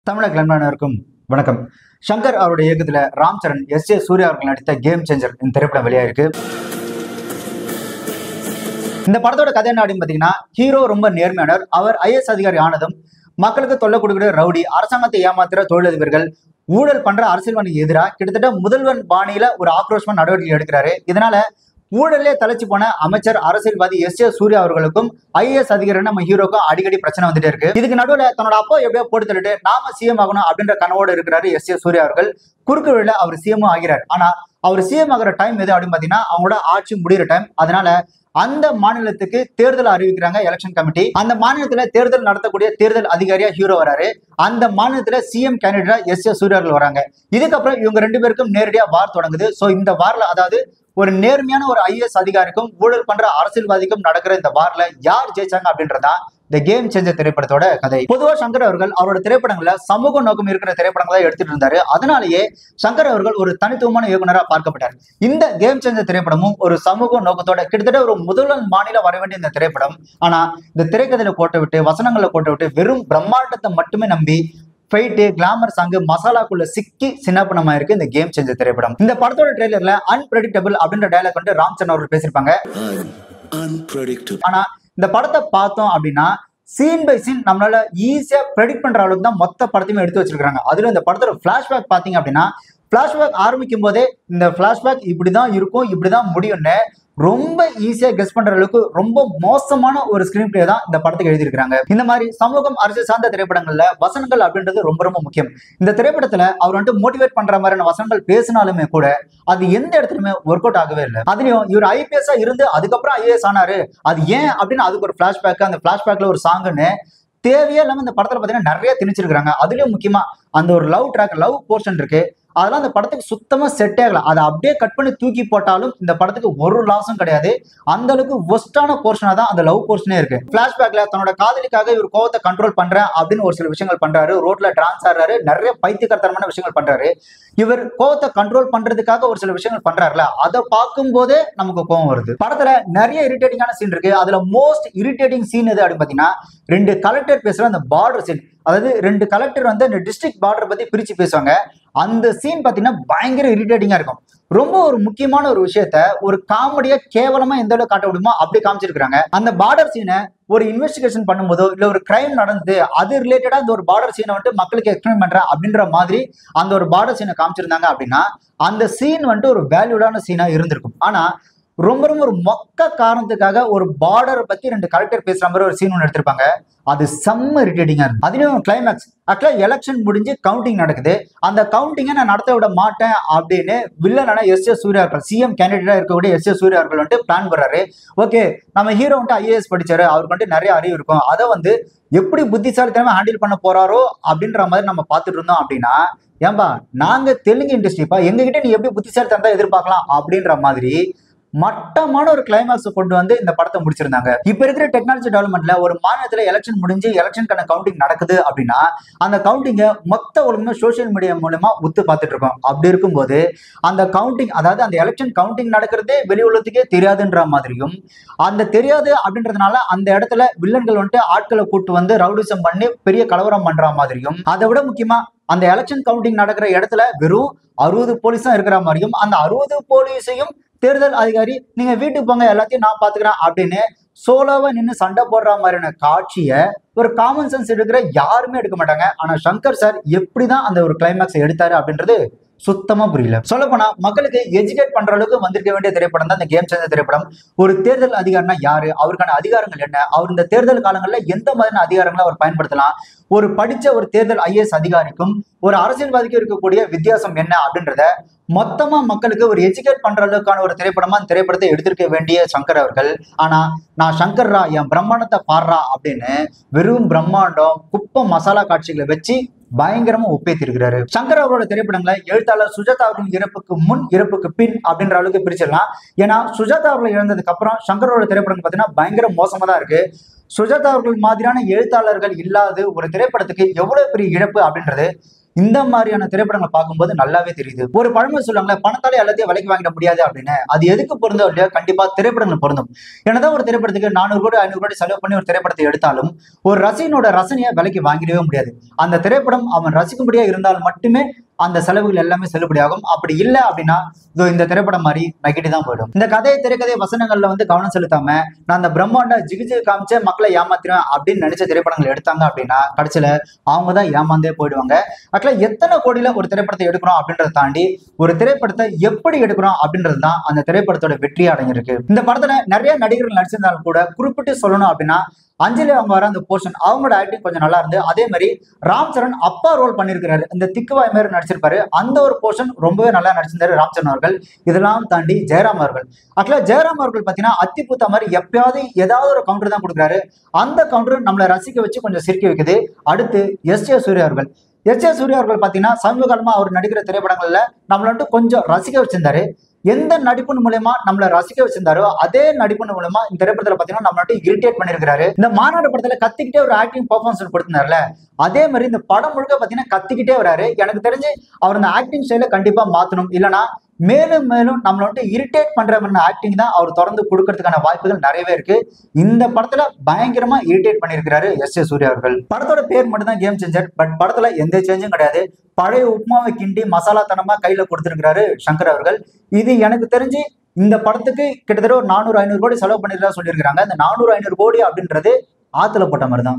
தமிழக நண்பர்களுக்கும் வணக்கம். சங்கர் அவருடைய இயக்கத்துல ராம் சரண் எஸ் சூர்யா அவர்கள் நடித்த கேம் சேஞ்சர் இந்த திரைப்படம் வெளியாயிருக்கு. இந்த படத்தோட கதை என்ன அப்படின்னு பாத்தீங்கன்னா, ஹீரோ ரொம்ப நேர்மையானவர். அவர் ஐஏஎஸ் அதிகாரி ஆனதும் மக்களுக்கு தொல்லை கொடுக்கிற ரவுடி, அரசாங்கத்தை ஏமாத்துற தொழிலதிபர்கள், ஊழல் பண்ற அரசியல்வாதிக்கு எதிராக கிட்டத்தட்ட முதல்வன் பாணியில ஒரு ஆக்ரோஷமான நடவடிக்கை எடுக்கிறாரு. இதனால ஊழலே தலைச்சு போன அமைச்சர் அரசியல்வாதி எஸ் சூர்யா அவர்களுக்கும் ஐஏஎஸ் அதிகாரி நம்ம ஹீரோக்கும் அடிக்கடி பிரச்சனை வந்துட்டே இருக்கு. இதுக்கு நடுவுல தன்னோட அப்பா எப்படியோ போட்டு தள்ளிட்டு நாம சிஎம் ஆகணும் அப்படின்ற கனவோடு இருக்கிறாரு எஸ் சூர்யா அவர்கள். குறுக்கு வழியில அவர் சிஎம் ஆகிறார். ஆனா அவர் சிஎம் ஆகிற டைம் எது அப்படின்னு பாத்தீங்கன்னா, அவங்களோட ஆட்சி முடிகிற டைம். அதனால அந்த மாநிலத்துக்கு தேர்தல் அறிவிக்கிறாங்க எலெக்ஷன் கமிட்டி. அந்த மாநிலத்துல தேர்தல் நடத்தக்கூடிய தேர்தல் அதிகாரியா ஹீரோ வராரு. அந்த மாநிலத்துல சிஎம் கேண்டிடேட்டா எஸ் சூர்யா அவர்கள் வராங்க. இதுக்கப்புறம் இவங்க ரெண்டு பேருக்கும் நேரடியா வார் தொடங்குது. சோ இந்த வார்ல அதாவது ஒரு நேர்மையான ஒரு ஐஏஎஸ் அதிகாரிக்கும் ஊழல் பண்ற அரசியல்வாதிக்கும் நடக்கிற இந்த வார்ல யார் ஜெயிச்சாங்க அப்படின்றதா இந்த கேம் சேஞ்சர் திரைப்படத்தோட கதை. பொதுவா சங்கர் அவர்கள் அவரோட திரைப்படங்கள்ல சமூக நோக்கம் இருக்கிற திரைப்படங்களை எடுத்துட்டு இருந்தாரு. அதனாலேயே சங்கர் அவர்கள் ஒரு தனித்துவமான இயக்குனரா பார்க்கப்பட்டார். இந்த கேம் சேஞ்சர் திரைப்படமும் ஒரு சமூக நோக்கத்தோட கிட்டத்தட்ட ஒரு முதல்வன் மாநில வர வேண்டிய இந்த திரைப்படம். ஆனா இந்த திரைக்கதையில கோட்டை விட்டு, வசனங்களை கோட்டை விட்டு, வெறும் பிரம்மாண்டத்தை மட்டுமே நம்பி ஃபைட்டு, கிளாமர் சாங்கு, மசாலாக்குள்ள சிக்கி சின்னப்பனமா இருக்கு இந்த கேம் சேஞ்சர் திரைப்படம். இந்த படத்தோட ட்ரெய்லர்ல அன்பிரடிக்டபிள் அப்படின்ற டயலாக் வந்து ராம் சரண் அவர்கள் பேசியிருப்பாங்க. ஆனா இந்த படத்தை பார்த்தோம் அப்படின்னா சீன் பை சீன் நம்மளால ஈஸியா ப்ரெடிக்ட் பண்ற அளவுக்கு தான் மொத்த படத்தையுமே எடுத்து வச்சிருக்காங்க. அதுல இந்த படத்தோட பிளாஷ்பேக் பாத்தீங்க அப்படின்னா, பிளாஷ்பேக் ஆரம்பிக்கும் போதே இந்த பிளாஷ்பேக் இப்படிதான் இருக்கும், இப்படிதான் முடியும்னு ரொம்ப ஈஸியா கெஸ் பண்ற அளவுக்கு ரொம்ப மோசமான ஒரு ஸ்கிரீன் பிளே தான் இந்த படத்துக்கு எழுதியிருக்காங்க. இந்த மாதிரி சமூகம், அரசியல் சார்ந்த திரைப்படங்கள்ல வசனங்கள் அப்படின்றது ரொம்ப ரொம்ப முக்கியம். இந்த திரைப்படத்துல அவர் வந்துட்டு மோட்டிவேட் பண்ற மாதிரியான வசனங்கள் பேசினாலுமே கூட அது எந்த இடத்துலயுமே ஒர்க் அவுட் ஆகவே இல்லை. அதுலயும் இவர் ஐபிஎஸ் இருந்து அதுக்கப்புறம் ஐஏஎஸ் ஆனாரு, அது ஏன் அப்படின்னு அதுக்கு ஒரு பிளாஷ்பேக், அந்த பிளாஷ்பேக்ல ஒரு சாங்குன்னு தேவையே இல்லாம இந்த படத்துல பாத்தீங்கன்னா நிறைய திணிச்சிருக்காங்க. அதுலயும் முக்கியமா அந்த ஒரு லவ் ட்ராக், லவ் போர்ஷன் இருக்கு. அதெல்லாம் அந்த படத்துக்கு சுத்தமா செட் ஆகல. அதை அப்படியே கட் பண்ணி தூக்கி போட்டாலும் இந்த படத்துக்கு ஒரு லாஸும் கிடையாது. அந்த அளவுக்கு ஒஸ்டான போர்ஷனா தான் அந்த லவ் போர்ஷனே இருக்கு. பிளாஷ்பேக்ல தன்னோட காதலிக்காக இவர் கோவத்தை கண்ட்ரோல் பண்றேன் அப்படின்னு ஒரு சில விஷயங்கள் பண்றாரு. ரோட்ல டான்ஸ் ஆடுறாரு, நிறைய பைத்தியக்காரத்தனமான விஷயங்கள் பண்றாரு. இவர் கோவத்தை கண்ட்ரோல் பண்றதுக்காக ஒரு சில விஷயங்கள் பண்றாருல, அதை பார்க்கும் போதே நமக்கு கோவம் வருது. படத்துல நிறைய இரிட்டேட்டிங்கான சீன் இருக்கு. அதுல மோஸ்ட் இரிட்டேட்டிங் சீன் எது அப்படின்னு பாத்தீங்கன்னா, ரெண்டு கலெக்டர் பேசுற அந்த பார்டர் சீன். அதாவது ரெண்டு கலெக்டர் வந்து அந்த டிஸ்ட்ரிக்ட் பார்டர் பத்தி பிரிச்சு பேசுவாங்க. அந்த சீன் பாத்தீங்கன்னா பயங்கர இரிட்டேட்டிங்கா இருக்கும். ரொம்ப ஒரு முக்கியமான ஒரு விஷயத்த ஒரு காமெடியா கேவலமா எந்த அளவுக்கு காட்ட முடியுமோ அப்படி காமிச்சிருக்காங்க. அந்த பார்டர் சீனை ஒரு இன்வெஸ்டிகேஷன் பண்ணும்போதோ இல்ல ஒரு கிரைம் நடந்து அது ரிலேட்டடா இந்த ஒரு பார்டர் சீனை வந்துட்டு மக்களுக்கு எக்ஸ்பிளைன் பண்றேன் அப்படின்ற மாதிரி அந்த ஒரு பார்டர் சீனை காமிச்சிருந்தாங்க அப்படின்னா அந்த சீன் வந்துட்டு ஒரு வேல்யூடான சீனா இருந்திருக்கும். ஆனா ரொம்ப ரொம்ப ஒரு மொக்க காரணத்துக்காக ஒரு பார்டரை பத்தி ரெண்டு கலெக்டர் பேசுற மாதிரி ஒரு சீன் ஒன்று எடுத்திருப்பாங்க. அது செம்ம இரிட்டேட்டிங்கா இருக்கு. அதுலயும் கிளைமேக்ஸ் ஆக்சுவலா எலெக்ஷன் முடிஞ்சு கவுண்டிங் நடக்குது. அந்த கவுண்டிங்கை நான் நடத்த விட மாட்டேன் அப்படின்னு வில்லனான எஸ் சூர்யா அவர்கள், சிஎம் கேண்டிடேட்டா இருக்கக்கூடிய எஸ் சூர்யா அவர்கள் வந்துட்டு பிளான் பண்றாரு. ஓகே, நம்ம ஹீரோ வந்துட்டு ஐஏஎஸ் படிச்சாரு, அவருக்கு வந்துட்டு நிறைய அறிவு இருக்கும், அதை வந்து எப்படி புத்திசாலித்தனமா ஹேண்டில் பண்ண போறாரோ அப்படின்ற மாதிரி நம்ம பார்த்துட்டு இருந்தோம். அப்படின்னா ஏன்பா நாங்க தெலுங்கு இண்டஸ்ட்ரிப்பா, எங்ககிட்ட நீ எப்படி புத்திசாலித்தனம் எதிர்பார்க்கலாம் அப்படின்ற மாதிரி மட்டமான ஒரு கிளைமாக்ஸ் கொண்டு வந்து இந்த படத்தை முடிச்சிருந்தாங்க. இப்ப இருக்கிற டெக்னாலஜி டெவலப்மெண்ட்ல ஒரு மாநிலத்துல எலெக்ஷன் முடிஞ்சு எலெக்ஷனுக்கான கவுண்டிங் நடக்குது அப்படின்னா அந்த கவுண்டிங்கை மொத்த ஒழுங்குமே சோசியல் மீடியா மூலமா உத்து பார்த்துட்டு இருக்கோம். அப்படி இருக்கும்போது அந்த கவுண்டிங், அதாவது அந்த எலெக்ஷன் கவுண்டிங் நடக்கிறதே வெளி உலகத்துக்கே தெரியாதுன்ற மாதிரியும், அந்த தெரியாது அப்படின்றதுனால அந்த இடத்துல வில்லன்கள் வந்துட்டு ஆட்களை கூட்டு வந்து ரவுடிசம் பண்ணி பெரிய கலவரம் பண்ற மாதிரியும், அதை விட முக்கியமா அந்த எலெக்ஷன் கவுண்டிங் நடக்கிற இடத்துல வெறும் 60 போலீஸ் தான் இருக்கிற மாதிரியும், அந்த 60 போலீஸையும் தேர்தல் அதிகாரி நீங்க வீட்டுக்கு போங்க எல்லாத்தையும் நான் பாத்துக்கிறேன் அப்படின்னு சோலோவா நின்று சண்டை போடுற மாதிரியான காட்சியை ஒரு காமன் சென்ஸ் எடுக்கிற யாருமே எடுக்க மாட்டாங்க. ஆனா சங்கர் சார் எப்படிதான் அந்த ஒரு கிளைமேக்ஸ் எடுத்தாரு அப்படின்றது சுத்தமா புரியல. சொல்ல போனா மக்களுக்கு எஜுகேட் பண்ற அளவுக்கு வந்திருக்க வேண்டிய திரைப்படம் தான் இந்த கேம் சேஞ்சர் திரைப்படம். ஒரு தேர்தல் அதிகாரினா யாரு, அவருக்கான அதிகாரங்கள் என்ன, அவர் இந்த தேர்தல் காலங்கள்ல எந்த மாதிரியான அதிகாரங்களை அவர் பயன்படுத்தலாம், ஒரு படிச்ச ஒரு தேர்தல் ஐஏஎஸ் அதிகாரிக்கும் ஒரு அரசியல்வாதிக்கும் இருக்கக்கூடிய வித்தியாசம் என்ன அப்படின்றத மொத்தமா மக்களுக்கு ஒரு எஜுகேட் பண்ற அளவுக்கான ஒரு திரைப்படமா அந்த திரைப்படத்தை எடுத்திருக்க வேண்டிய சங்கர் அவர்கள், ஆனா நான் சங்கர்ரா என் பிரம்மாண்டத்தை பாடுறா அப்படின்னு வெறும் பிரம்மாண்டம் குப்பை மசாலா காட்சிகளை வச்சு பயங்கரமா ஒப்பேத்திருக்கிறாரு. சங்கர் அவரோட திரைப்படங்களை எழுத்தாளர் சுஜாதா அவர்களின் இறப்புக்கு முன், இறப்புக்கு பின் அப்படின்ற அளவுக்கு பிரிச்சிடலாம். ஏன்னா சுஜாதா அவர்கள் இழந்ததுக்கு அப்புறம் சங்கரோட திரைப்படம் பார்த்தீங்கன்னா பயங்கர மோசமா தான் இருக்கு. சுஜாதா அவர்கள் மாதிரியான எழுத்தாளர்கள் இல்லாத ஒரு திரைப்படத்துக்கு எவ்வளவு பெரிய இழப்பு அப்படின்றது இந்த மாதிரியான திரைப்படங்கள் பார்க்கும்போது நல்லாவே தெரியுது. ஒரு பழமொழி சொல்லுவாங்களே, பணத்தாலே எல்லாத்தையும் விலைக்கு வாங்கிட முடியாது அப்படின்னு. அது எதுக்கு பொருந்தும் இல்லையா, கண்டிப்பா திரைப்படங்கள் பொருந்தும். என்னதான் ஒரு திரைப்படத்துக்கு 400 கோடி 500 கோடி செலவு பண்ணி ஒரு திரைப்படத்தை எடுத்தாலும் ஒரு ரசிகனோட ரசனையை விலைக்கு வாங்கிடவே முடியாது. அந்த திரைப்படம் அவன் ரசிக்கும்படியா இருந்தால் மட்டுமே அந்த செலவுகள் எல்லாமே செல்லுபடியாகும். அப்படி இல்லை அப்படின்னா இதோ இந்த திரைப்படம் மாதிரி நெகட்டி தான் போயிடும். இந்த கதை திரைக்கதை வசனங்கள்ல வந்து கவனம் செலுத்தாம நான் அந்த பிரம்மாண்ட ஜிகிஜி காமிச்ச மக்களை ஏமாத்துறேன் அப்படின்னு நினைச்ச திரைப்படங்கள் எடுத்தாங்க அப்படின்னா கடைசியில அவங்க தான் ஏமாந்தே போயிடுவாங்க. ஆக்சுவலா எத்தனை கோடியில ஒரு திரைப்படத்தை எடுக்கிறோம் அப்படின்றத தாண்டி ஒரு திரைப்படத்தை எப்படி எடுக்கிறோம் அப்படின்றது தான் அந்த திரைப்படத்தோட வெற்றி அடைஞ்சிருக்கு. இந்த படத்துல நிறைய நடிகர்கள் நடிச்சிருந்தாலும் கூட குறிப்பிட்டு சொல்லணும் அப்படின்னா அஞ்சலி அவங்க வர அந்த போர்ஷன் அவங்களோட ஆக்டிங் கொஞ்சம் நல்லா இருந்து, அதே மாதிரி ராம் சரண் அப்பா ரோல் பண்ணியிருக்கிறாரு, இந்த திக்குவாய் மாதிரி நடிச்சிருப்பாரு, அந்த ஒரு போர்ஷன் ரொம்பவே நல்லா நடிச்சிருந்தாரு ராம் சரண் அவர்கள். இதெல்லாம் தாண்டி ஜெயராம் அவர்கள், ஆக்சுவலா ஜெயராம் அவர்கள் பாத்தீங்கன்னா அத்திபூத்தா மாதிரி எப்பயாவது ஏதாவது ஒரு கவுண்டர் தான் கொடுக்குறாரு. அந்த கவுண்டர் நம்மளை ரசிக்க வச்சு கொஞ்சம் சிரிக்க வைக்குது. அடுத்து எஸ்.ஜே. சூர்யா அவர்கள், எஸ்.ஜே. சூர்யா அவர்கள் பாத்தீங்கன்னா சமீப காலமா அவர் நடிக்கிற திரைப்படங்கள்ல நம்மள வந்துட்டு கொஞ்சம் ரசிக்க வச்சிருந்தாரு. எந்த நடிப்பின் மூலமா நம்மள ரசிக்க வச்சிருந்தாரோ அதே நடிப்பின் மூலமா இந்த திரைப்படத்துல பாத்தீங்கன்னா நம்மள இரிட்டேட் பண்ணிருக்காரு. இந்த மாநாடு படத்துல கத்திக்கிட்டே ஒரு ஆக்டிங் பெர்ஃபார்மன்ஸ் கொடுத்திருந்தாருல, அதே மாதிரி இந்த படம் முழுக்க பாத்தீங்கன்னா கத்திக்கிட்டே வராரு. எனக்கு தெரிஞ்சு அவர் இந்த ஆக்டிங் ஸ்டைல கண்டிப்பா மாத்தணும். இல்லைன்னா மேலும் மேலும் நம்மள வந்து இரிட்டேட் பண்ற ஆக்டிங் தான் அவர் தொடர்ந்து கொடுக்கறதுக்கான வாய்ப்புகள் நிறையவே இருக்கு. இந்த படத்துல பயங்கரமா இரிட்டேட் பண்ணிருக்காரு எஸ்.ஜே. சூர்யா அவர்கள். படத்தோட பேர் மட்டும் தான் கேம் சேஞ்சர், பட் படத்துல எந்த சேஞ்சும் கிடையாது. பழைய உப்புமாவை கிண்டி மசாலா தனமா கையில கொடுத்திருக்கிறாரு சங்கர் அவர்கள். இது எனக்கு தெரிஞ்சு இந்த படத்துக்கு கிட்டத்தட்ட ஒரு 400-500 கோடி செலவு பண்ணிருக்கா சொல்லியிருக்காங்க. இந்த 400-500 கோடி அப்படின்றது ஆத்துல போட்ட மாதிரி தான்.